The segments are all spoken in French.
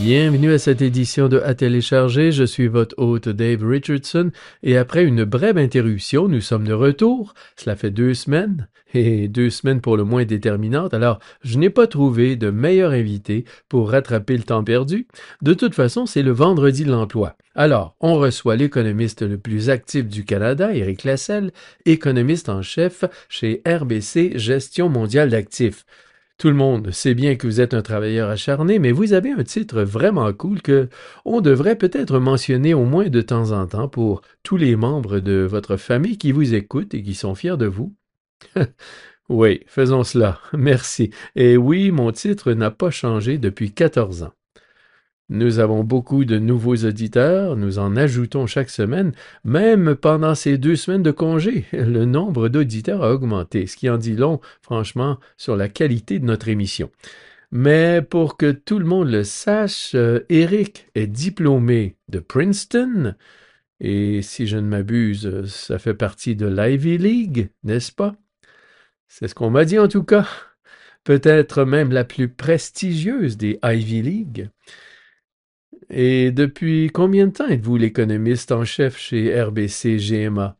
Bienvenue à cette édition de À télécharger, je suis votre hôte Dave Richardson et après une brève interruption, nous sommes de retour. Cela fait 2 semaines, et 2 semaines pour le moins déterminantes, alors je n'ai pas trouvé de meilleur invité pour rattraper le temps perdu. De toute façon, c'est le vendredi de l'emploi. Alors, on reçoit l'économiste le plus actif du Canada, Éric Lasselle, économiste en chef chez RBC Gestion mondiale d'actifs. Tout le monde sait bien que vous êtes un travailleur acharné, mais vous avez un titre vraiment cool que on devrait peut-être mentionner au moins de temps en temps pour tous les membres de votre famille qui vous écoutent et qui sont fiers de vous. Oui, faisons cela. Merci. Et oui, mon titre n'a pas changé depuis 14 ans. Nous avons beaucoup de nouveaux auditeurs, nous en ajoutons chaque semaine, même pendant ces 2 semaines de congé, le nombre d'auditeurs a augmenté, ce qui en dit long, franchement, sur la qualité de notre émission. Mais pour que tout le monde le sache, Eric est diplômé de Princeton, et si je ne m'abuse, ça fait partie de l'Ivy League, n'est-ce pas? C'est ce qu'on m'a dit en tout cas. Peut-être même la plus prestigieuse des Ivy League. Et depuis combien de temps êtes-vous l'économiste en chef chez RBC GMA?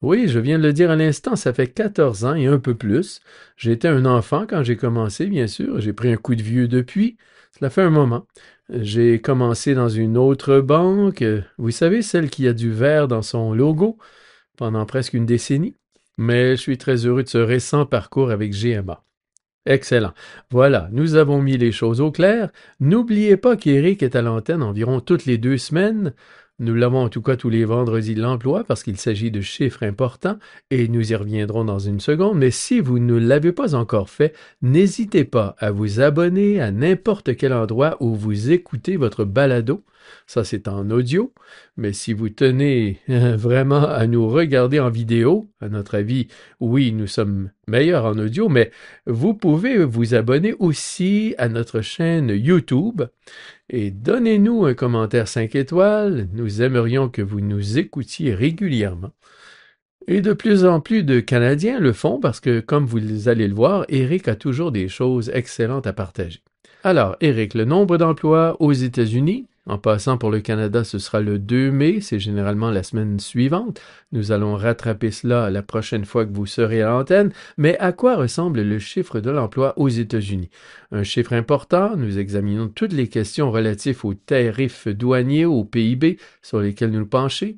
Oui, je viens de le dire à l'instant, ça fait 14 ans et un peu plus. J'étais un enfant quand j'ai commencé, bien sûr. J'ai pris un coup de vieux depuis. Cela fait un moment. J'ai commencé dans une autre banque, vous savez, celle qui a du vert dans son logo, pendant presque une décennie. Mais je suis très heureux de ce récent parcours avec GMA. Excellent. Voilà, nous avons mis les choses au clair. N'oubliez pas qu'Éric est à l'antenne environ toutes les 2 semaines. Nous l'avons en tout cas tous les vendredis de l'emploi parce qu'il s'agit de chiffres importants et nous y reviendrons dans une seconde. Mais si vous ne l'avez pas encore fait, n'hésitez pas à vous abonner à n'importe quel endroit où vous écoutez votre balado. Ça, c'est en audio. Mais si vous tenez vraiment à nous regarder en vidéo, à notre avis, oui, nous sommes meilleurs en audio, mais vous pouvez vous abonner aussi à notre chaîne YouTube et donnez-nous un commentaire 5 étoiles. Nous aimerions que vous nous écoutiez régulièrement. Et de plus en plus de Canadiens le font parce que, comme vous allez le voir, Éric a toujours des choses excellentes à partager. Alors, Éric, le nombre d'emplois aux États-Unis, en passant pour le Canada, ce sera le 2 mai, c'est généralement la semaine suivante. Nous allons rattraper cela la prochaine fois que vous serez à l'antenne. Mais à quoi ressemble le chiffre de l'emploi aux États-Unis? Un chiffre important, nous examinons toutes les questions relatives aux tarifs douaniers, au PIB, sur lesquels nous pencher.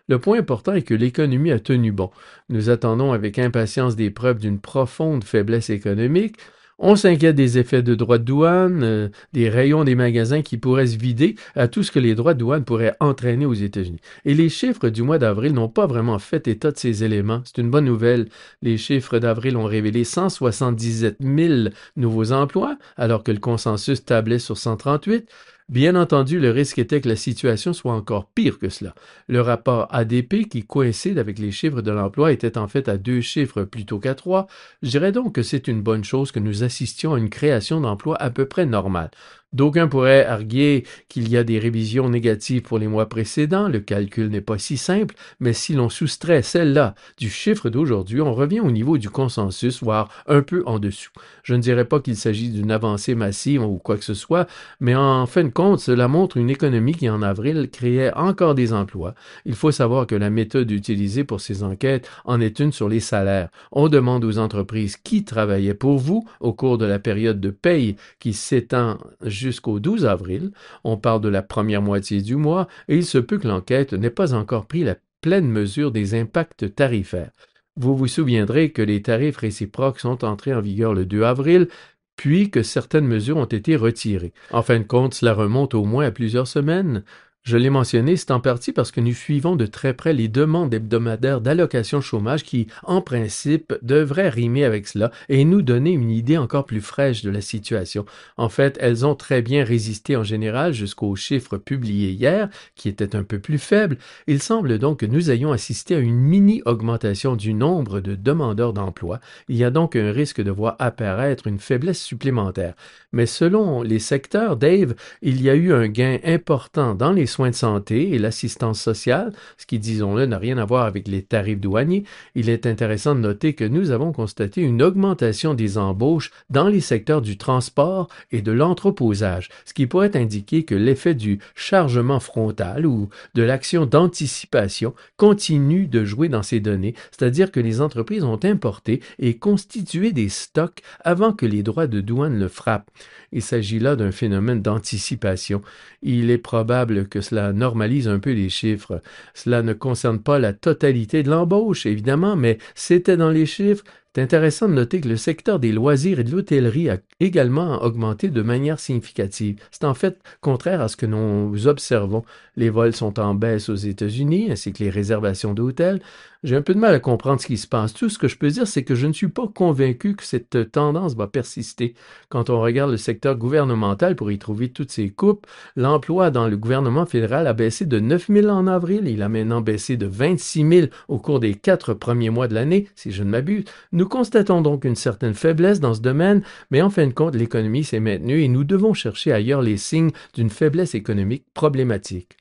Le point important est que l'économie a tenu bon. Nous attendons avec impatience des preuves d'une profonde faiblesse économique. On s'inquiète des effets de droits de douane, des rayons des magasins qui pourraient se vider, à tout ce que les droits de douane pourraient entraîner aux États-Unis. Et les chiffres du mois d'avril n'ont pas vraiment fait état de ces éléments. C'est une bonne nouvelle. Les chiffres d'avril ont révélé 177 000 nouveaux emplois, alors que le consensus tablait sur 138. Bien entendu, le risque était que la situation soit encore pire que cela. Le rapport ADP, qui coïncide avec les chiffres de l'emploi, était en fait à 2 chiffres plutôt qu'à 3. Je dirais donc que c'est une bonne chose que nous assistions à une création d'emplois à peu près normale. D'aucuns pourraient arguer qu'il y a des révisions négatives pour les mois précédents, le calcul n'est pas si simple, mais si l'on soustrait celle-là du chiffre d'aujourd'hui, on revient au niveau du consensus, voire un peu en dessous. Je ne dirais pas qu'il s'agit d'une avancée massive ou quoi que ce soit, mais en fin de compte, cela montre une économie qui en avril créait encore des emplois. Il faut savoir que la méthode utilisée pour ces enquêtes en est une sur les salaires. On demande aux entreprises qui travaillaient pour vous au cours de la période de paye qui s'étend jusqu'au 12 avril. On parle de la première moitié du mois et il se peut que l'enquête n'ait pas encore pris la pleine mesure des impacts tarifaires. Vous vous souviendrez que les tarifs réciproques sont entrés en vigueur le 2 avril, puis que certaines mesures ont été retirées. En fin de compte, cela remonte au moins à plusieurs semaines. Je l'ai mentionné, c'est en partie parce que nous suivons de très près les demandes hebdomadaires d'allocation chômage qui, en principe, devraient rimer avec cela et nous donner une idée encore plus fraîche de la situation. En fait, elles ont très bien résisté en général jusqu'aux chiffres publiés hier, qui étaient un peu plus faibles. Il semble donc que nous ayons assisté à une mini-augmentation du nombre de demandeurs d'emploi. Il y a donc un risque de voir apparaître une faiblesse supplémentaire. Mais selon les secteurs, Dave, il y a eu un gain important dans les soins de santé et l'assistance sociale, ce qui, disons-le, n'a rien à voir avec les tarifs douaniers, il est intéressant de noter que nous avons constaté une augmentation des embauches dans les secteurs du transport et de l'entreposage, ce qui pourrait indiquer que l'effet du chargement frontal ou de l'action d'anticipation continue de jouer dans ces données, c'est-à-dire que les entreprises ont importé et constitué des stocks avant que les droits de douane le frappent. Il s'agit là d'un phénomène d'anticipation. Il est probable que cela normalise un peu les chiffres. Cela ne concerne pas la totalité de l'embauche, évidemment, mais c'était dans les chiffres. C'est intéressant de noter que le secteur des loisirs et de l'hôtellerie a également augmenté de manière significative. C'est en fait contraire à ce que nous observons. Les vols sont en baisse aux États-Unis, ainsi que les réservations d'hôtels. J'ai un peu de mal à comprendre ce qui se passe. Tout ce que je peux dire, c'est que je ne suis pas convaincu que cette tendance va persister. Quand on regarde le secteur gouvernemental pour y trouver toutes ces coupes, l'emploi dans le gouvernement fédéral a baissé de 9 000 en avril. Il a maintenant baissé de 26 000 au cours des 4 premiers mois de l'année, si je ne m'abuse. Nous constatons donc une certaine faiblesse dans ce domaine, mais en fin de compte, l'économie s'est maintenue et nous devons chercher ailleurs les signes d'une faiblesse économique problématique.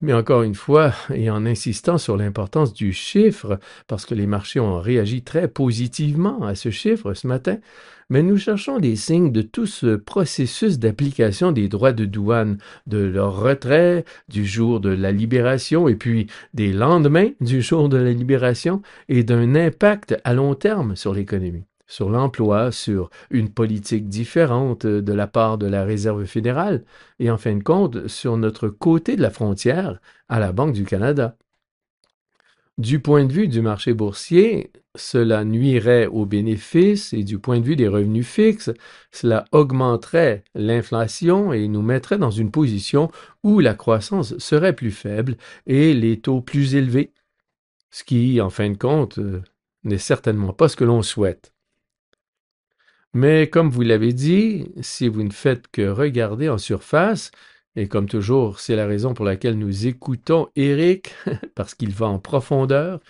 Mais encore une fois, et en insistant sur l'importance du chiffre, parce que les marchés ont réagi très positivement à ce chiffre ce matin, mais nous cherchons des signes de tout ce processus d'application des droits de douane, de leur retrait, du jour de la libération, et puis des lendemains du jour de la libération, et d'un impact à long terme sur l'économie, sur l'emploi, sur une politique différente de la part de la Réserve fédérale, et en fin de compte, sur notre côté de la frontière, à la Banque du Canada. Du point de vue du marché boursier, cela nuirait aux bénéfices et du point de vue des revenus fixes, cela augmenterait l'inflation et nous mettrait dans une position où la croissance serait plus faible et les taux plus élevés, ce qui, en fin de compte, n'est certainement pas ce que l'on souhaite. Mais comme vous l'avez dit, si vous ne faites que regarder en surface, et comme toujours, c'est la raison pour laquelle nous écoutons Eric, parce qu'il va en profondeur,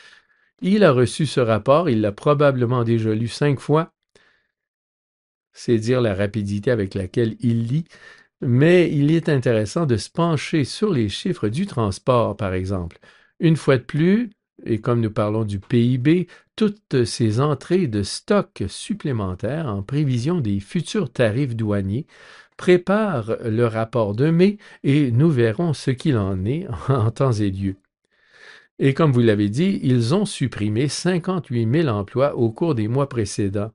il a reçu ce rapport, il l'a probablement déjà lu 5 fois, c'est dire la rapidité avec laquelle il lit, mais il est intéressant de se pencher sur les chiffres du transport, par exemple. Une fois de plus, et comme nous parlons du PIB, toutes ces entrées de stocks supplémentaires en prévision des futurs tarifs douaniers préparent le rapport de mai et nous verrons ce qu'il en est en temps et lieu. Et comme vous l'avez dit, ils ont supprimé 58 000 emplois au cours des mois précédents.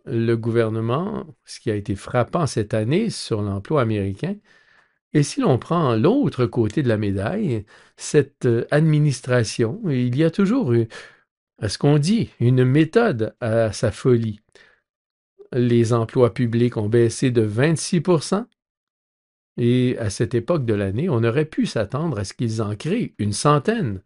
Le gouvernement, ce qui a été frappant cette année sur l'emploi américain, et si l'on prend l'autre côté de la médaille, cette administration, il y a toujours, à ce qu'on dit, une méthode à sa folie. Les emplois publics ont baissé de 26%, et à cette époque de l'année, on aurait pu s'attendre à ce qu'ils en créent une centaine.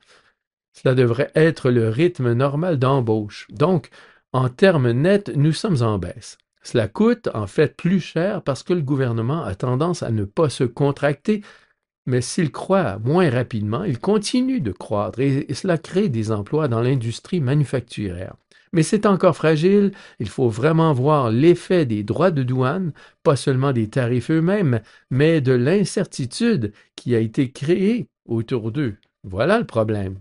Cela devrait être le rythme normal d'embauche. Donc, en termes nets, nous sommes en baisse. Cela coûte en fait plus cher parce que le gouvernement a tendance à ne pas se contracter, mais s'il croît moins rapidement, il continue de croître et cela crée des emplois dans l'industrie manufacturière. Mais c'est encore fragile, il faut vraiment voir l'effet des droits de douane, pas seulement des tarifs eux-mêmes, mais de l'incertitude qui a été créée autour d'eux. Voilà le problème.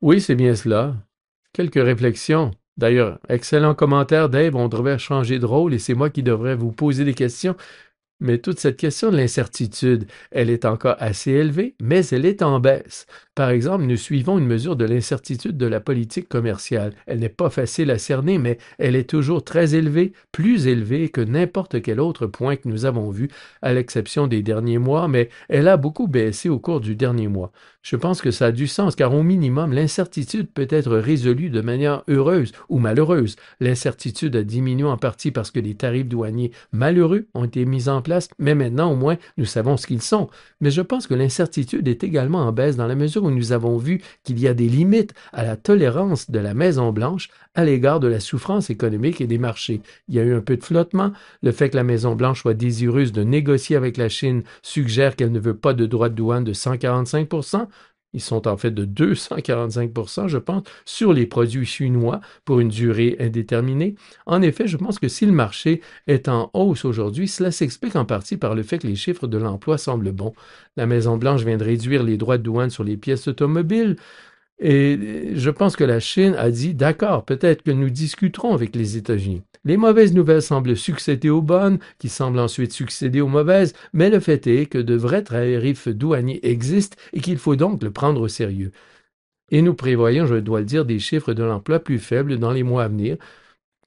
Oui, c'est bien cela. Quelques réflexions. D'ailleurs, excellent commentaire, Dave. On devrait changer de rôle et c'est moi qui devrais vous poser des questions. Mais toute cette question de l'incertitude, elle est encore assez élevée, mais elle est en baisse. Par exemple, nous suivons une mesure de l'incertitude de la politique commerciale. Elle n'est pas facile à cerner, mais elle est toujours très élevée, plus élevée que n'importe quel autre point que nous avons vu, à l'exception des derniers mois, mais elle a beaucoup baissé au cours du dernier mois. Je pense que ça a du sens, car au minimum, l'incertitude peut être résolue de manière heureuse ou malheureuse. L'incertitude a diminué en partie parce que les tarifs douaniers malheureux ont été mis en place, mais maintenant, au moins, nous savons ce qu'ils sont. Mais je pense que l'incertitude est également en baisse dans la mesure où nous avons vu qu'il y a des limites à la tolérance de la Maison-Blanche à l'égard de la souffrance économique et des marchés. Il y a eu un peu de flottement. Le fait que la Maison-Blanche soit désireuse de négocier avec la Chine suggère qu'elle ne veut pas de droits de douane de 145%. Ils sont en fait de 245%, je pense, sur les produits chinois pour une durée indéterminée. En effet, je pense que si le marché est en hausse aujourd'hui, cela s'explique en partie par le fait que les chiffres de l'emploi semblent bons. La Maison-Blanche vient de réduire les droits de douane sur les pièces automobiles. Et je pense que la Chine a dit, d'accord, peut-être que nous discuterons avec les États-Unis. Les mauvaises nouvelles semblent succéder aux bonnes, qui semblent ensuite succéder aux mauvaises, mais le fait est que de vrais tarifs douaniers existent et qu'il faut donc le prendre au sérieux. Et nous prévoyons, je dois le dire, des chiffres de l'emploi plus faibles dans les mois à venir.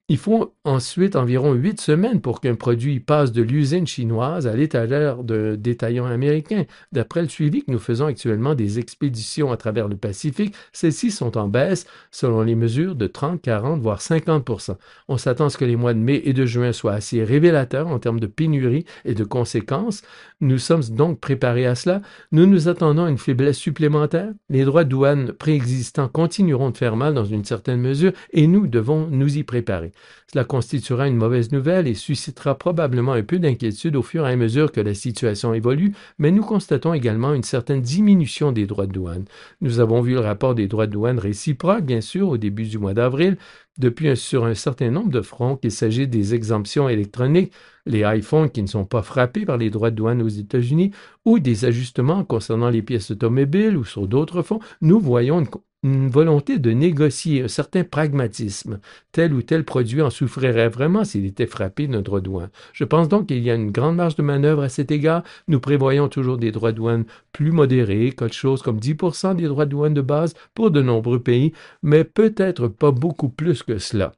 Il faut ensuite environ 8 semaines pour qu'un produit passe de l'usine chinoise à l'étagère de détaillants américains. D'après le suivi que nous faisons actuellement des expéditions à travers le Pacifique, celles-ci sont en baisse selon les mesures de 30, 40, voire 50%. On s'attend à ce que les mois de mai et de juin soient assez révélateurs en termes de pénurie et de conséquences. Nous sommes donc préparés à cela. Nous nous attendons à une faiblesse supplémentaire. Les droits de douane préexistants continueront de faire mal dans une certaine mesure et nous devons nous y préparer. Cela constituera une mauvaise nouvelle et suscitera probablement un peu d'inquiétude au fur et à mesure que la situation évolue, mais nous constatons également une certaine diminution des droits de douane. Nous avons vu le rapport des droits de douane réciproques, bien sûr, au début du mois d'avril, depuis sur un certain nombre de fronts, qu'il s'agit des exemptions électroniques, les iPhones qui ne sont pas frappés par les droits de douane aux États-Unis, ou des ajustements concernant les pièces automobiles ou sur d'autres fonds, nous voyons une volonté de négocier un certain pragmatisme. Tel ou tel produit en souffrirait vraiment s'il était frappé d'un droit de douane. Je pense donc qu'il y a une grande marge de manœuvre à cet égard. Nous prévoyons toujours des droits de douane plus modérés, quelque chose comme 10% des droits de douane de base pour de nombreux pays, mais peut-être pas beaucoup plus que cela.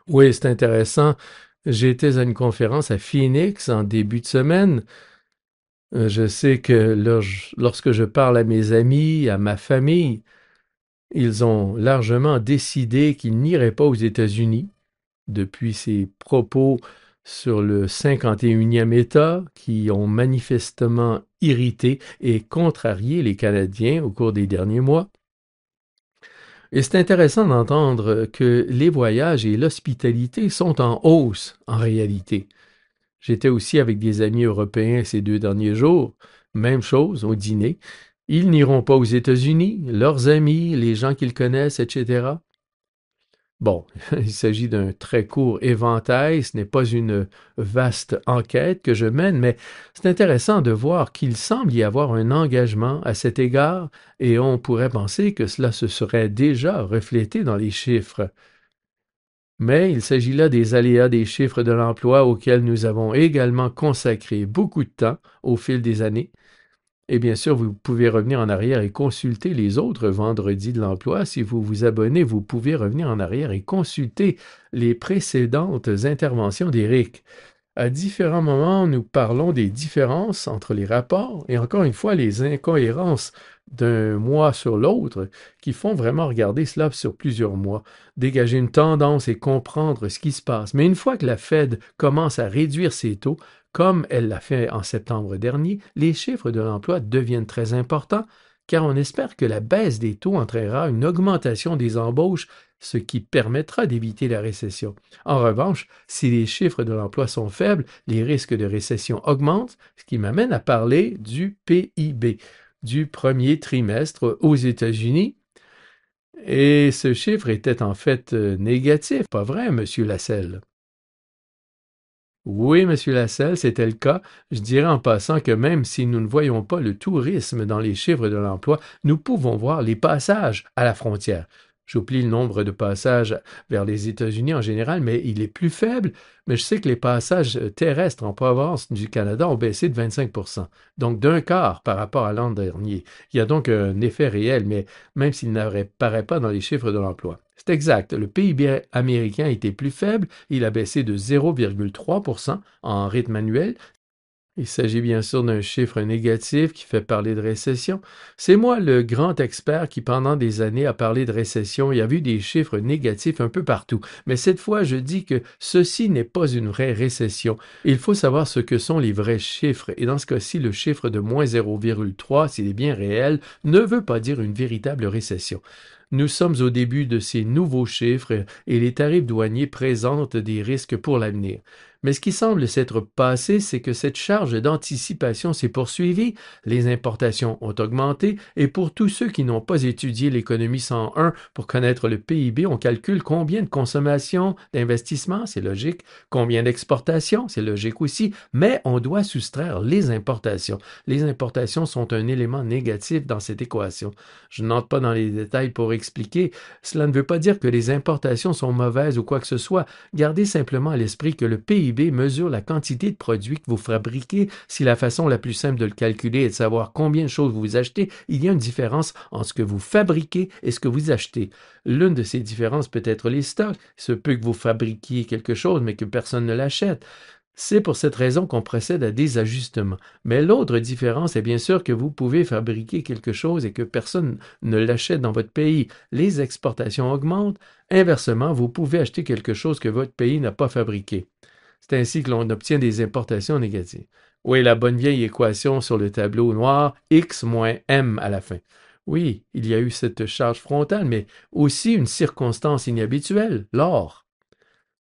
Oui, c'est intéressant. J'étais à une conférence à Phoenix en début de semaine. Je sais que lorsque je parle à mes amis, à ma famille, ils ont largement décidé qu'ils n'iraient pas aux États-Unis depuis ces propos sur le 51e État qui ont manifestement irrité et contrarié les Canadiens au cours des derniers mois. Et c'est intéressant d'entendre que les voyages et l'hospitalité sont en hausse en réalité. J'étais aussi avec des amis européens ces 2 derniers jours. Même chose au dîner. Ils n'iront pas aux États-Unis, leurs amis, les gens qu'ils connaissent, etc. Bon, il s'agit d'un très court éventail, ce n'est pas une vaste enquête que je mène, mais c'est intéressant de voir qu'il semble y avoir un engagement à cet égard et on pourrait penser que cela se serait déjà reflété dans les chiffres. Mais il s'agit là des aléas des chiffres de l'emploi auxquels nous avons également consacré beaucoup de temps au fil des années. Et bien sûr, vous pouvez revenir en arrière et consulter les autres vendredis de l'emploi. Si vous vous abonnez, vous pouvez revenir en arrière et consulter les précédentes interventions d'Éric. À différents moments, nous parlons des différences entre les rapports et encore une fois les incohérences d'un mois sur l'autre qui font vraiment regarder cela sur plusieurs mois, dégager une tendance et comprendre ce qui se passe. Mais une fois que la Fed commence à réduire ses taux, comme elle l'a fait en septembre dernier, les chiffres de l'emploi deviennent très importants car on espère que la baisse des taux entraînera une augmentation des embauches, ce qui permettra d'éviter la récession. En revanche, si les chiffres de l'emploi sont faibles, les risques de récession augmentent, ce qui m'amène à parler du PIB, du premier trimestre aux États-Unis. Et ce chiffre était en fait négatif, pas vrai, Monsieur Lasselle? Oui, Monsieur Lasselle, c'était le cas. Je dirais en passant que même si nous ne voyons pas le tourisme dans les chiffres de l'emploi, nous pouvons voir les passages à la frontière. J'oublie le nombre de passages vers les États-Unis en général, mais il est plus faible. Mais je sais que les passages terrestres en province du Canada ont baissé de 25%, donc d'un quart par rapport à l'an dernier. Il y a donc un effet réel, mais même s'il n'apparaît pas dans les chiffres de l'emploi. C'est exact, le PIB américain était plus faible, il a baissé de 0,3% en rythme annuel. Il s'agit bien sûr d'un chiffre négatif qui fait parler de récession. C'est moi le grand expert qui pendant des années a parlé de récession et a vu des chiffres négatifs un peu partout. Mais cette fois, je dis que ceci n'est pas une vraie récession. Il faut savoir ce que sont les vrais chiffres et dans ce cas-ci, le chiffre de moins 0,3, s'il est bien réel, ne veut pas dire une véritable récession. Nous sommes au début de ces nouveaux chiffres et les tarifs douaniers présentent des risques pour l'avenir. Mais ce qui semble s'être passé, c'est que cette charge d'anticipation s'est poursuivie, les importations ont augmenté, et pour tous ceux qui n'ont pas étudié l'économie 101 pour connaître le PIB, on calcule combien de consommation, d'investissement, c'est logique, combien d'exportations, c'est logique aussi, mais on doit soustraire les importations. Les importations sont un élément négatif dans cette équation. Je n'entre pas dans les détails pour expliquer. Cela ne veut pas dire que les importations sont mauvaises ou quoi que ce soit. Gardez simplement à l'esprit que le PIB mesure la quantité de produits que vous fabriquez. Si la façon la plus simple de le calculer est de savoir combien de choses vous achetez, il y a une différence entre ce que vous fabriquez et ce que vous achetez. L'une de ces différences peut être les stocks. Il se peut que vous fabriquiez quelque chose, mais que personne ne l'achète. C'est pour cette raison qu'on procède à des ajustements. Mais l'autre différence est bien sûr que vous pouvez fabriquer quelque chose et que personne ne l'achète dans votre pays. Les exportations augmentent. Inversement, vous pouvez acheter quelque chose que votre pays n'a pas fabriqué. C'est ainsi que l'on obtient des importations négatives. Oui, la bonne vieille équation sur le tableau noir, X moins M à la fin. Oui, il y a eu cette charge frontale, mais aussi une circonstance inhabituelle, l'or.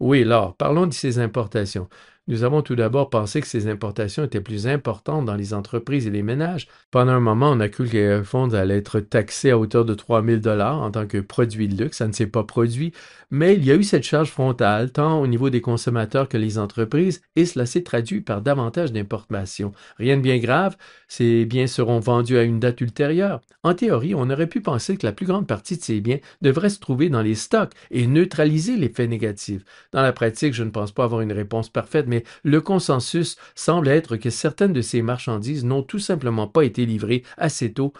Oui, l'or. Parlons de ces importations. Nous avons tout d'abord pensé que ces importations étaient plus importantes dans les entreprises et les ménages. Pendant un moment, on a cru que les iPhones allaient être taxés à hauteur de 3 000 $ en tant que produit de luxe. Ça ne s'est pas produit, mais il y a eu cette charge frontale, tant au niveau des consommateurs que les entreprises, et cela s'est traduit par davantage d'importations. Rien de bien grave, ces biens seront vendus à une date ultérieure. En théorie, on aurait pu penser que la plus grande partie de ces biens devrait se trouver dans les stocks et neutraliser l'effet négatif. Dans la pratique, je ne pense pas avoir une réponse parfaite, mais le consensus semble être que certaines de ces marchandises n'ont tout simplement pas été livrées assez tôt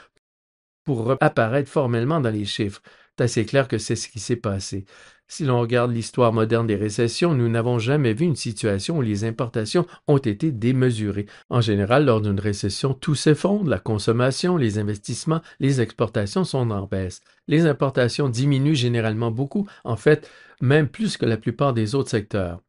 pour apparaître formellement dans les chiffres. C'est assez clair que c'est ce qui s'est passé. Si l'on regarde l'histoire moderne des récessions, nous n'avons jamais vu une situation où les importations ont été démesurées. En général, lors d'une récession, tout s'effondre, la consommation, les investissements, les exportations sont en baisse. Les importations diminuent généralement beaucoup, en fait, même plus que la plupart des autres secteurs.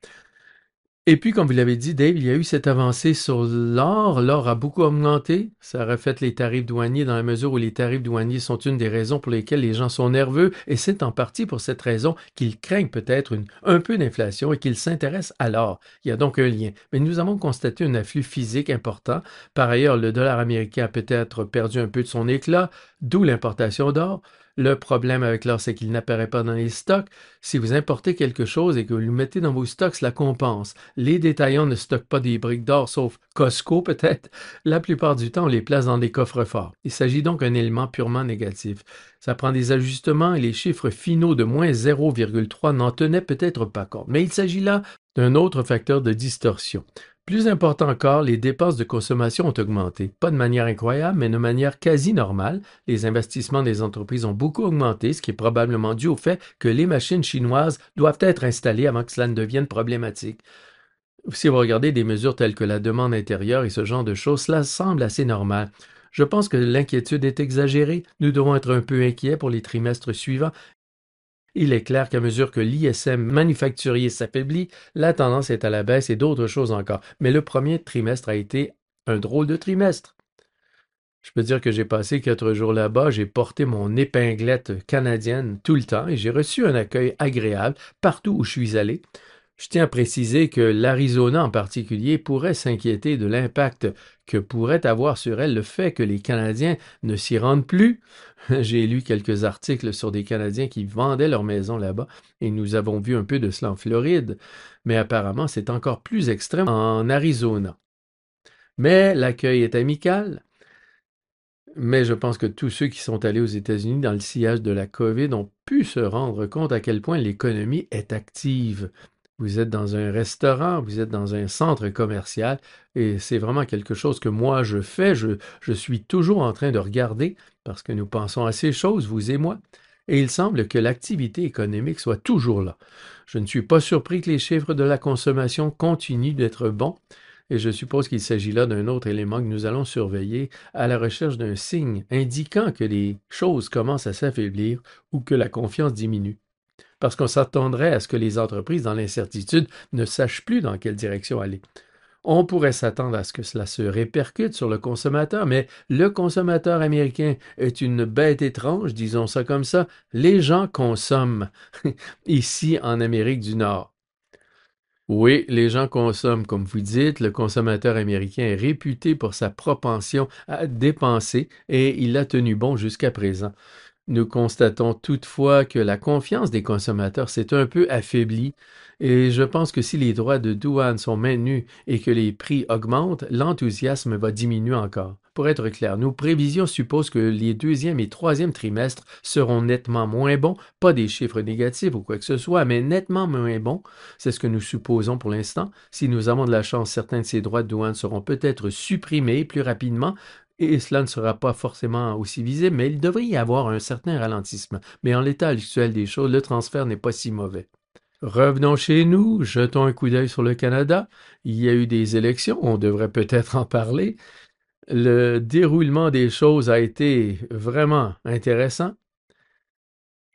Et puis, comme vous l'avez dit, Dave, il y a eu cette avancée sur l'or. L'or a beaucoup augmenté. Ça reflète les tarifs douaniers dans la mesure où les tarifs douaniers sont une des raisons pour lesquelles les gens sont nerveux. Et c'est en partie pour cette raison qu'ils craignent peut-être un peu d'inflation et qu'ils s'intéressent à l'or. Il y a donc un lien. Mais nous avons constaté un afflux physique important. Par ailleurs, le dollar américain a peut-être perdu un peu de son éclat, d'où l'importation d'or. Le problème avec l'or, c'est qu'il n'apparaît pas dans les stocks. Si vous importez quelque chose et que vous le mettez dans vos stocks, cela compense. Les détaillants ne stockent pas des briques d'or, sauf Costco peut-être. La plupart du temps, on les place dans des coffres-forts. Il s'agit donc d'un élément purement négatif. Ça prend des ajustements et les chiffres finaux de moins 0,3 n'en tenaient peut-être pas compte. Mais il s'agit là d'un autre facteur de distorsion. Plus important encore, les dépenses de consommation ont augmenté. Pas de manière incroyable, mais de manière quasi normale. Les investissements des entreprises ont beaucoup augmenté, ce qui est probablement dû au fait que les machines chinoises doivent être installées avant que cela ne devienne problématique. Si vous regardez des mesures telles que la demande intérieure et ce genre de choses, cela semble assez normal. Je pense que l'inquiétude est exagérée. Nous devons être un peu inquiets pour les trimestres suivants. Il est clair qu'à mesure que l'ISM manufacturier s'affaiblit, la tendance est à la baisse et d'autres choses encore. Mais le premier trimestre a été un drôle de trimestre. Je peux dire que j'ai passé 4 jours là-bas, j'ai porté mon épinglette canadienne tout le temps et j'ai reçu un accueil agréable partout où je suis allé. Je tiens à préciser que l'Arizona en particulier pourrait s'inquiéter de l'impact que pourrait avoir sur elle le fait que les Canadiens ne s'y rendent plus. J'ai lu quelques articles sur des Canadiens qui vendaient leur maison là-bas et nous avons vu un peu de cela en Floride, mais apparemment c'est encore plus extrême en Arizona. Mais l'accueil est amical. Mais je pense que tous ceux qui sont allés aux États-Unis dans le sillage de la COVID ont pu se rendre compte à quel point l'économie est active. Vous êtes dans un restaurant, vous êtes dans un centre commercial, et c'est vraiment quelque chose que moi je fais. Je suis toujours en train de regarder, parce que nous pensons à ces choses, vous et moi, et il semble que l'activité économique soit toujours là. Je ne suis pas surpris que les chiffres de la consommation continuent d'être bons, et je suppose qu'il s'agit là d'un autre élément que nous allons surveiller à la recherche d'un signe indiquant que les choses commencent à s'affaiblir ou que la confiance diminue. Parce qu'on s'attendrait à ce que les entreprises dans l'incertitude ne sachent plus dans quelle direction aller. On pourrait s'attendre à ce que cela se répercute sur le consommateur, mais le consommateur américain est une bête étrange, disons ça comme ça. Les gens consomment ici en Amérique du Nord. Oui, les gens consomment, comme vous dites, le consommateur américain est réputé pour sa propension à dépenser et il a tenu bon jusqu'à présent. Nous constatons toutefois que la confiance des consommateurs s'est un peu affaiblie et je pense que si les droits de douane sont maintenus et que les prix augmentent, l'enthousiasme va diminuer encore. Pour être clair, nos prévisions supposent que les deuxième et troisième trimestres seront nettement moins bons, pas des chiffres négatifs ou quoi que ce soit, mais nettement moins bons. C'est ce que nous supposons pour l'instant. Si nous avons de la chance, certains de ces droits de douane seront peut-être supprimés plus rapidement, et cela ne sera pas forcément aussi visible, mais il devrait y avoir un certain ralentissement. Mais en l'état actuel des choses, le transfert n'est pas si mauvais. Revenons chez nous, jetons un coup d'œil sur le Canada. Il y a eu des élections, on devrait peut-être en parler. Le déroulement des choses a été vraiment intéressant.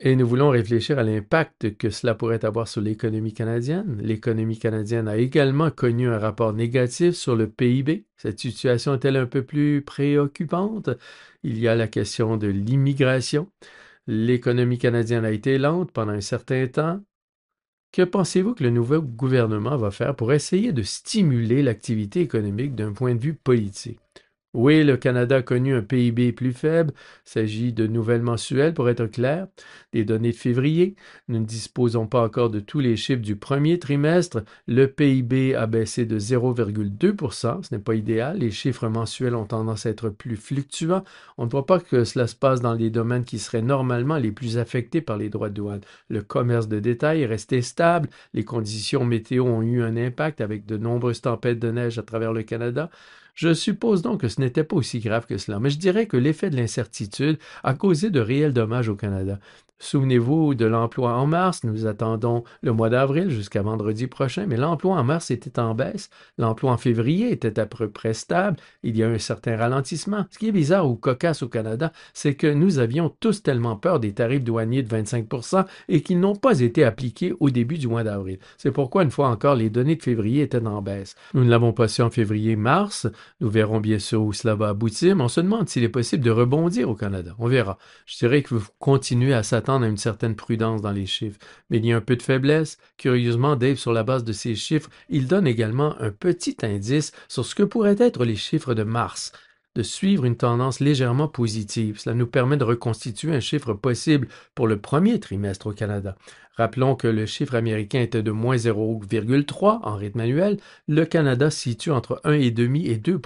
Et nous voulons réfléchir à l'impact que cela pourrait avoir sur l'économie canadienne. L'économie canadienne a également connu un rapport négatif sur le PIB. Cette situation est-elle un peu plus préoccupante? Il y a la question de l'immigration. L'économie canadienne a été lente pendant un certain temps. Que pensez-vous que le nouveau gouvernement va faire pour essayer de stimuler l'activité économique d'un point de vue politique? Oui, le Canada a connu un PIB plus faible. Il s'agit de nouvelles mensuelles, pour être clair, des données de février. Nous ne disposons pas encore de tous les chiffres du premier trimestre. Le PIB a baissé de 0,2%. Ce n'est pas idéal. Les chiffres mensuels ont tendance à être plus fluctuants. On ne voit pas que cela se passe dans les domaines qui seraient normalement les plus affectés par les droits de douane. Le commerce de détail est resté stable. Les conditions météo ont eu un impact avec de nombreuses tempêtes de neige à travers le Canada. Je suppose donc que ce n'était pas aussi grave que cela, mais je dirais que l'effet de l'incertitude a causé de réels dommages au Canada. Souvenez-vous de l'emploi en mars, nous attendons le mois d'avril jusqu'à vendredi prochain, mais l'emploi en mars était en baisse, l'emploi en février était à peu près stable, il y a un certain ralentissement. Ce qui est bizarre ou cocasse au Canada, c'est que nous avions tous tellement peur des tarifs douaniers de 25% et qu'ils n'ont pas été appliqués au début du mois d'avril. C'est pourquoi, une fois encore, les données de février étaient en baisse. Nous ne l'avons pas su en février-mars, nous verrons bien sûr où cela va aboutir, mais on se demande s'il est possible de rebondir au Canada. On verra. Je dirais que vous continuez à s'attendre à une certaine prudence dans les chiffres, mais il y a un peu de faiblesse. Curieusement, Dave, sur la base de ces chiffres, il donne également un petit indice sur ce que pourraient être les chiffres de mars, de suivre une tendance légèrement positive. Cela nous permet de reconstituer un chiffre possible pour le premier trimestre au Canada. Rappelons que le chiffre américain était de moins 0,3 en rythme annuel. Le Canada se situe entre 1,5 et 2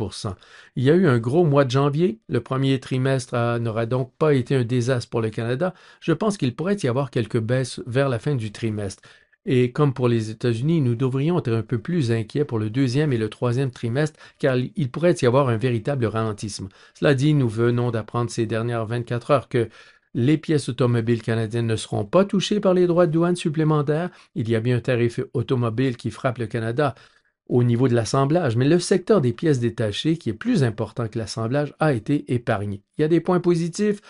Il y a eu un gros mois de janvier. Le premier trimestre n'aura donc pas été un désastre pour le Canada. Je pense qu'il pourrait y avoir quelques baisses vers la fin du trimestre. Et comme pour les États-Unis, nous devrions être un peu plus inquiets pour le deuxième et le troisième trimestre, car il pourrait y avoir un véritable ralentissement. Cela dit, nous venons d'apprendre ces dernières 24 heures que les pièces automobiles canadiennes ne seront pas touchées par les droits de douane supplémentaires. Il y a bien un tarif automobile qui frappe le Canada au niveau de l'assemblage, mais le secteur des pièces détachées, qui est plus important que l'assemblage, a été épargné. Il y a des points positifs.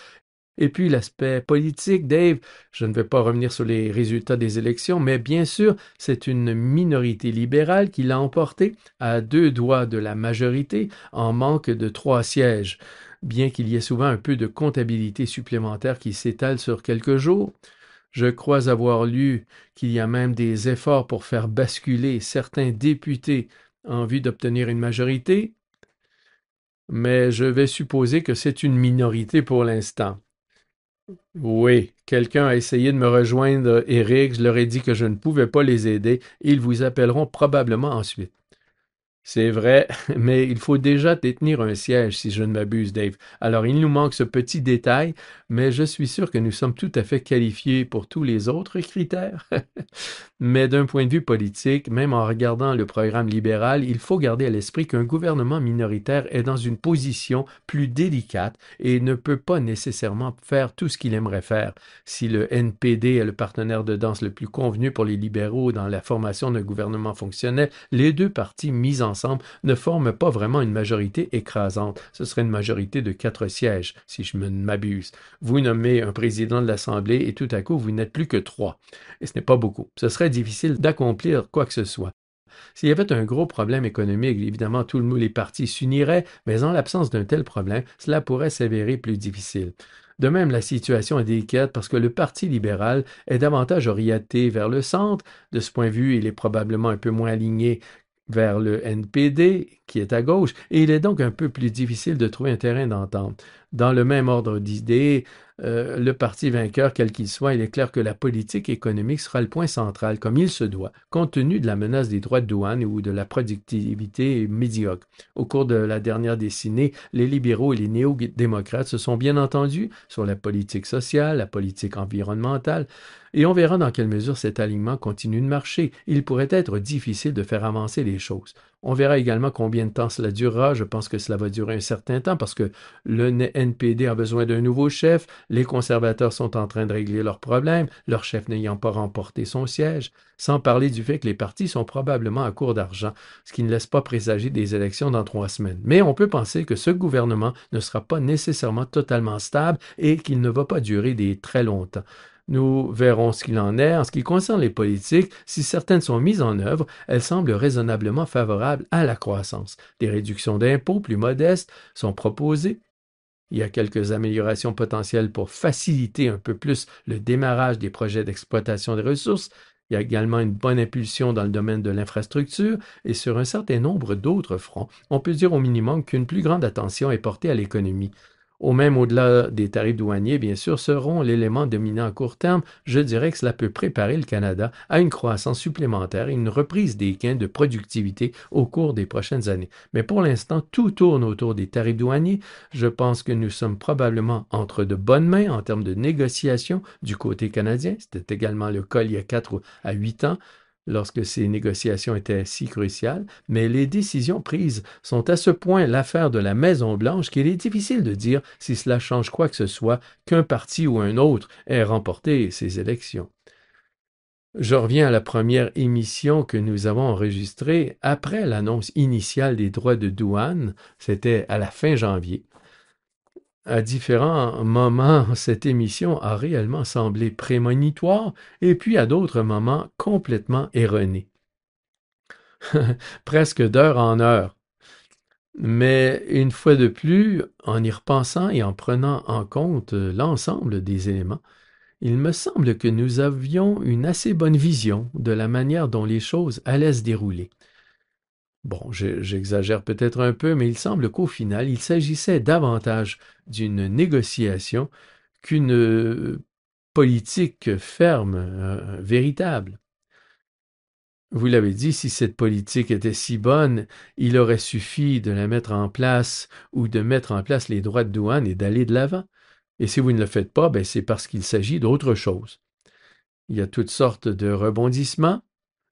Et puis l'aspect politique, Dave, je ne vais pas revenir sur les résultats des élections, mais bien sûr, c'est une minorité libérale qui l'a emporté à 2 doigts de la majorité en manque de 3 sièges. Bien qu'il y ait souvent un peu de comptabilité supplémentaire qui s'étale sur quelques jours, je crois avoir lu qu'il y a même des efforts pour faire basculer certains députés en vue d'obtenir une majorité, mais je vais supposer que c'est une minorité pour l'instant. Oui, quelqu'un a essayé de me rejoindre, Eric. Je leur ai dit que je ne pouvais pas les aider. Ils vous appelleront probablement ensuite. C'est vrai, mais il faut déjà détenir un siège, si je ne m'abuse, Dave. Alors, il nous manque ce petit détail, mais je suis sûr que nous sommes tout à fait qualifiés pour tous les autres critères. Mais d'un point de vue politique, même en regardant le programme libéral, il faut garder à l'esprit qu'un gouvernement minoritaire est dans une position plus délicate et ne peut pas nécessairement faire tout ce qu'il aimerait faire. Si le NPD est le partenaire de danse le plus convenu pour les libéraux dans la formation d'un gouvernement fonctionnel, les deux partis mis ensemble ne forment pas vraiment une majorité écrasante. Ce serait une majorité de 4 sièges, si je ne m'abuse. Vous nommez un président de l'Assemblée et tout à coup, vous n'êtes plus que 3. Et ce n'est pas beaucoup. Ce serait difficile d'accomplir quoi que ce soit. S'il y avait un gros problème économique, évidemment, les partis s'uniraient, mais en l'absence d'un tel problème, cela pourrait s'avérer plus difficile. De même, la situation est délicate parce que le Parti libéral est davantage orienté vers le centre. De ce point de vue, il est probablement un peu moins aligné vers le NPD, qui est à gauche, et il est donc un peu plus difficile de trouver un terrain d'entente. Dans le même ordre d'idées, le parti vainqueur, quel qu'il soit, il est clair que la politique économique sera le point central, comme il se doit, compte tenu de la menace des droits de douane ou de la productivité médiocre. Au cours de la dernière décennie, les libéraux et les néo-démocrates se sont bien entendus sur la politique sociale, la politique environnementale, et on verra dans quelle mesure cet alignement continue de marcher. Il pourrait être difficile de faire avancer les choses. On verra également combien de temps cela durera. Je pense que cela va durer un certain temps parce que le NPD a besoin d'un nouveau chef. Les conservateurs sont en train de régler leurs problèmes, leur chef n'ayant pas remporté son siège, sans parler du fait que les partis sont probablement à court d'argent, ce qui ne laisse pas présager des élections dans 3 semaines. Mais on peut penser que ce gouvernement ne sera pas nécessairement totalement stable et qu'il ne va pas durer très longtemps. Nous verrons ce qu'il en est. En ce qui concerne les politiques, si certaines sont mises en œuvre, elles semblent raisonnablement favorables à la croissance. Des réductions d'impôts plus modestes sont proposées. Il y a quelques améliorations potentielles pour faciliter un peu plus le démarrage des projets d'exploitation des ressources. Il y a également une bonne impulsion dans le domaine de l'infrastructure et sur un certain nombre d'autres fronts, on peut dire au minimum qu'une plus grande attention est portée à l'économie. Au-delà des tarifs douaniers, bien sûr, seront l'élément dominant à court terme. Je dirais que cela peut préparer le Canada à une croissance supplémentaire et une reprise des gains de productivité au cours des prochaines années. Mais pour l'instant, tout tourne autour des tarifs douaniers. Je pense que nous sommes probablement entre de bonnes mains en termes de négociations du côté canadien. C'était également le cas il y a 4 à 8 ans lorsque ces négociations étaient si cruciales, mais les décisions prises sont à ce point l'affaire de la Maison-Blanche qu'il est difficile de dire si cela change quoi que ce soit qu'un parti ou un autre ait remporté ces élections. Je reviens à la première émission que nous avons enregistrée après l'annonce initiale des droits de douane, c'était à la fin janvier. À différents moments, cette émission a réellement semblé prémonitoire et puis à d'autres moments complètement erronée. Presque d'heure en heure. Mais une fois de plus, en y repensant et en prenant en compte l'ensemble des éléments, il me semble que nous avions une assez bonne vision de la manière dont les choses allaient se dérouler. Bon, j'exagère peut-être un peu, mais il semble qu'au final, il s'agissait davantage d'une négociation qu'une politique ferme, véritable. Vous l'avez dit, si cette politique était si bonne, il aurait suffi de la mettre en place ou de mettre en place les droits de douane et d'aller de l'avant. Et si vous ne le faites pas, ben c'est parce qu'il s'agit d'autre chose. Il y a toutes sortes de rebondissements,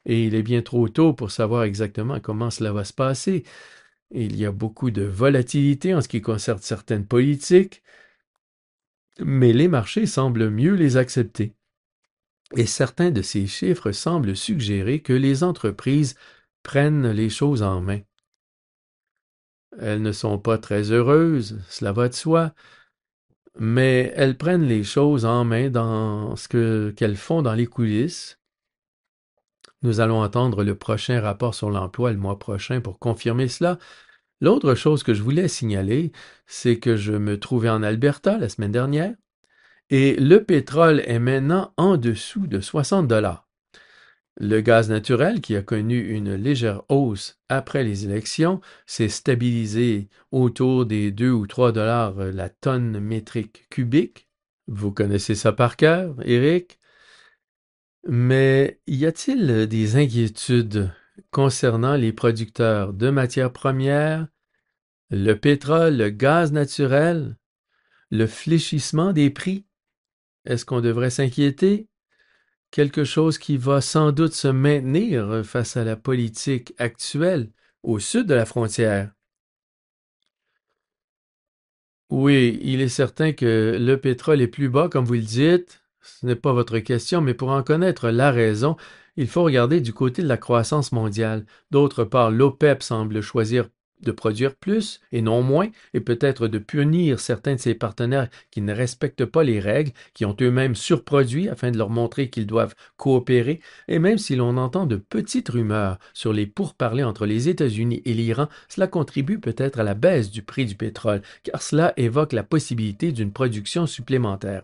et il est bien trop tôt pour savoir exactement comment cela va se passer. Il y a beaucoup de volatilité en ce qui concerne certaines politiques, mais les marchés semblent mieux les accepter. Et certains de ces chiffres semblent suggérer que les entreprises prennent les choses en main. Elles ne sont pas très heureuses, cela va de soi, mais elles prennent les choses en main dans qu'elles font dans les coulisses. Nous allons entendre le prochain rapport sur l'emploi le mois prochain pour confirmer cela. L'autre chose que je voulais signaler, c'est que je me trouvais en Alberta la semaine dernière et le pétrole est maintenant en dessous de 60 $. Le gaz naturel, qui a connu une légère hausse après les élections, s'est stabilisé autour des 2 ou 3 $ la tonne métrique cubique. Vous connaissez ça par cœur, Éric? Mais y a-t-il des inquiétudes concernant les producteurs de matières premières, le pétrole, le gaz naturel, le fléchissement des prix? Est-ce qu'on devrait s'inquiéter? Quelque chose qui va sans doute se maintenir face à la politique actuelle au sud de la frontière. Oui, il est certain que le pétrole est plus bas, comme vous le dites. Ce n'est pas votre question, mais pour en connaître la raison, il faut regarder du côté de la croissance mondiale. D'autre part, l'OPEP semble choisir de produire plus et non moins, et peut-être de punir certains de ses partenaires qui ne respectent pas les règles, qui ont eux-mêmes surproduit afin de leur montrer qu'ils doivent coopérer, et même si l'on entend de petites rumeurs sur les pourparlers entre les États-Unis et l'Iran, cela contribue peut-être à la baisse du prix du pétrole, car cela évoque la possibilité d'une production supplémentaire.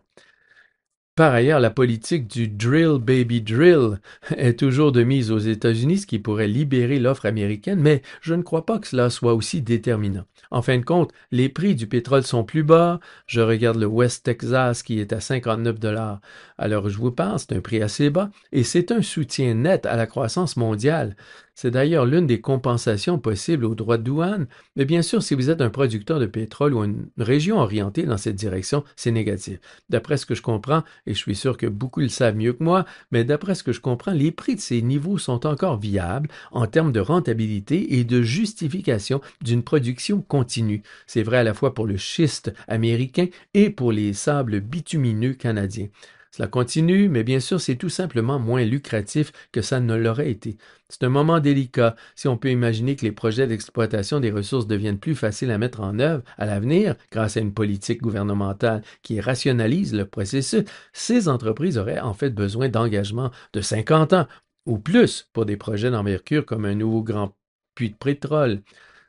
Par ailleurs, la politique du drill baby drill est toujours de mise aux États-Unis, ce qui pourrait libérer l'offre américaine, mais je ne crois pas que cela soit aussi déterminant. En fin de compte, les prix du pétrole sont plus bas. Je regarde le West Texas qui est à 59 $ à l'heure où je vous parle, c'est un prix assez bas, et c'est un soutien net à la croissance mondiale. C'est d'ailleurs l'une des compensations possibles aux droits de douane, mais bien sûr, si vous êtes un producteur de pétrole ou une région orientée dans cette direction, c'est négatif. D'après ce que je comprends, et je suis sûr que beaucoup le savent mieux que moi, mais d'après ce que je comprends, les prix de ces niveaux sont encore viables en termes de rentabilité et de justification d'une production continue. C'est vrai à la fois pour le schiste américain et pour les sables bitumineux canadiens. Cela continue, mais bien sûr, c'est tout simplement moins lucratif que ça ne l'aurait été. C'est un moment délicat. Si on peut imaginer que les projets d'exploitation des ressources deviennent plus faciles à mettre en œuvre à l'avenir, grâce à une politique gouvernementale qui rationalise le processus, ces entreprises auraient en fait besoin d'engagement de 50 ans ou plus pour des projets d'envergure comme un nouveau grand puits de pétrole.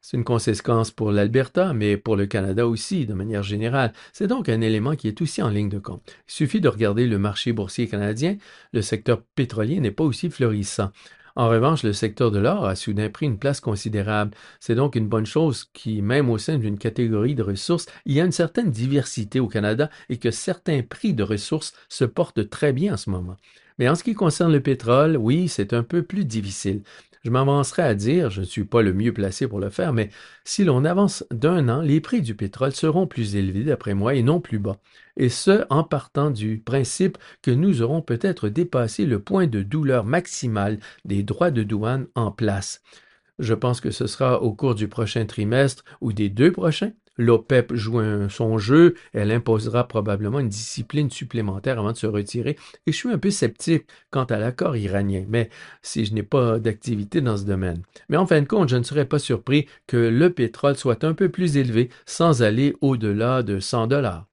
C'est une conséquence pour l'Alberta, mais pour le Canada aussi, de manière générale. C'est donc un élément qui est aussi en ligne de compte. Il suffit de regarder le marché boursier canadien. Le secteur pétrolier n'est pas aussi florissant. En revanche, le secteur de l'or a soudain pris une place considérable. C'est donc une bonne chose qui, même au sein d'une catégorie de ressources, il y a une certaine diversité au Canada et que certains prix de ressources se portent très bien en ce moment. Mais en ce qui concerne le pétrole, oui, c'est un peu plus difficile. Je m'avancerai à dire, je ne suis pas le mieux placé pour le faire, mais si l'on avance d'un an, les prix du pétrole seront plus élevés, d'après moi, et non plus bas. Et ce, en partant du principe que nous aurons peut-être dépassé le point de douleur maximal des droits de douane en place. Je pense que ce sera au cours du prochain trimestre ou des 2 prochains. L'OPEP joue son jeu, elle imposera probablement une discipline supplémentaire avant de se retirer, et je suis un peu sceptique quant à l'accord iranien, mais si je n'ai pas d'activité dans ce domaine. Mais en fin de compte, je ne serais pas surpris que le pétrole soit un peu plus élevé sans aller au-delà de 100 $.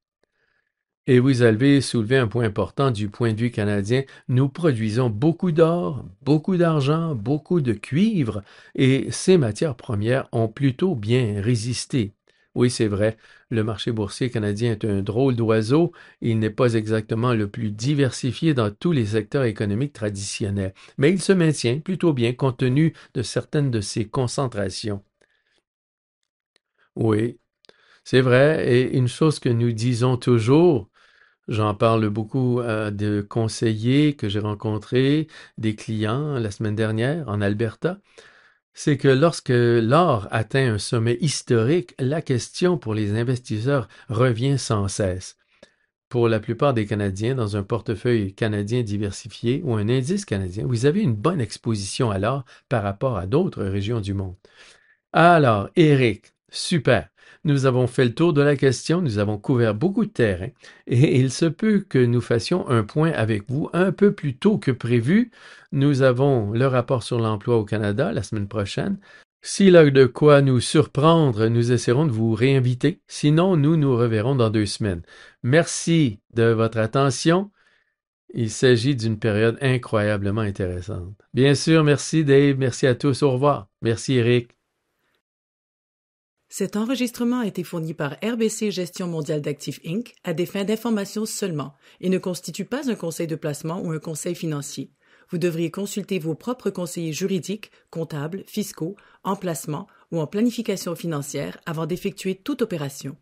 Et vous avez soulevé un point important du point de vue canadien. Nous produisons beaucoup d'or, beaucoup d'argent, beaucoup de cuivre, et ces matières premières ont plutôt bien résisté. Oui, c'est vrai, le marché boursier canadien est un drôle d'oiseau. Il n'est pas exactement le plus diversifié dans tous les secteurs économiques traditionnels, mais il se maintient plutôt bien compte tenu de certaines de ses concentrations. Oui, c'est vrai, et une chose que nous disons toujours, j'en parle beaucoup de conseillers que j'ai rencontrés, des clients la semaine dernière en Alberta, c'est que lorsque l'or atteint un sommet historique, la question pour les investisseurs revient sans cesse. Pour la plupart des Canadiens, dans un portefeuille canadien diversifié ou un indice canadien, vous avez une bonne exposition à l'or par rapport à d'autres régions du monde. Alors, Éric, super. Nous avons fait le tour de la question, nous avons couvert beaucoup de terrain et il se peut que nous fassions un point avec vous un peu plus tôt que prévu. Nous avons le rapport sur l'emploi au Canada la semaine prochaine. S'il a de quoi nous surprendre, nous essaierons de vous réinviter. Sinon, nous nous reverrons dans 2 semaines. Merci de votre attention. Il s'agit d'une période incroyablement intéressante. Bien sûr, merci Dave, merci à tous, au revoir. Merci Éric. Cet enregistrement a été fourni par RBC Gestion mondiale d'actifs Inc. à des fins d'information seulement et ne constitue pas un conseil de placement ou un conseil financier. Vous devriez consulter vos propres conseillers juridiques, comptables, fiscaux, en placement ou en planification financière avant d'effectuer toute opération.